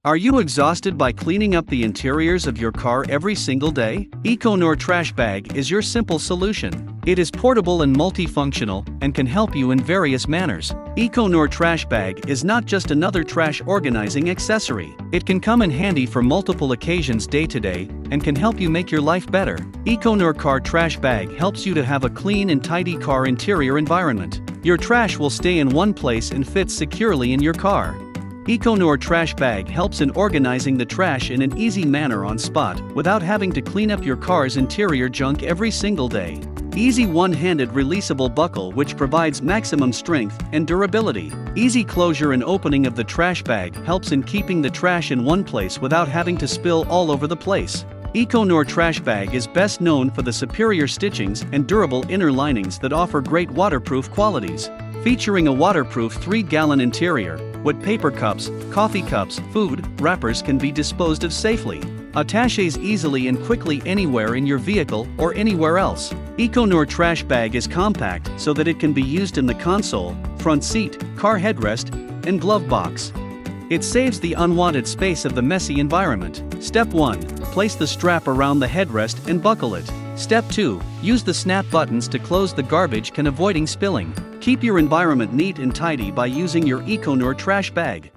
Are you exhausted by cleaning up the interiors of your car every single day? EcoNour Trash Bag is your simple solution. It is portable and multifunctional and can help you in various manners. EcoNour Trash Bag is not just another trash organizing accessory. It can come in handy for multiple occasions day to day and can help you make your life better. EcoNour Car Trash Bag helps you to have a clean and tidy car interior environment. Your trash will stay in one place and fit securely in your car. EcoNour Trash Bag helps in organizing the trash in an easy manner on spot without having to clean up your car's interior junk every single day. Easy one-handed releasable buckle which provides maximum strength and durability. Easy closure and opening of the trash bag helps in keeping the trash in one place without having to spill all over the place. EcoNour Trash Bag is best known for the superior stitchings and durable inner linings that offer great waterproof qualities. Featuring a waterproof 3-gallon interior, what paper cups, coffee cups, food, wrappers can be disposed of safely. Attaches easily and quickly anywhere in your vehicle or anywhere else. EcoNour Trash Bag is compact so that it can be used in the console, front seat, car headrest, and glove box. It saves the unwanted space of the messy environment. Step 1. Place the strap around the headrest and buckle it. Step 2. Use the snap buttons to close the garbage can avoiding spilling. Keep your environment neat and tidy by using your EcoNour Trash Bag.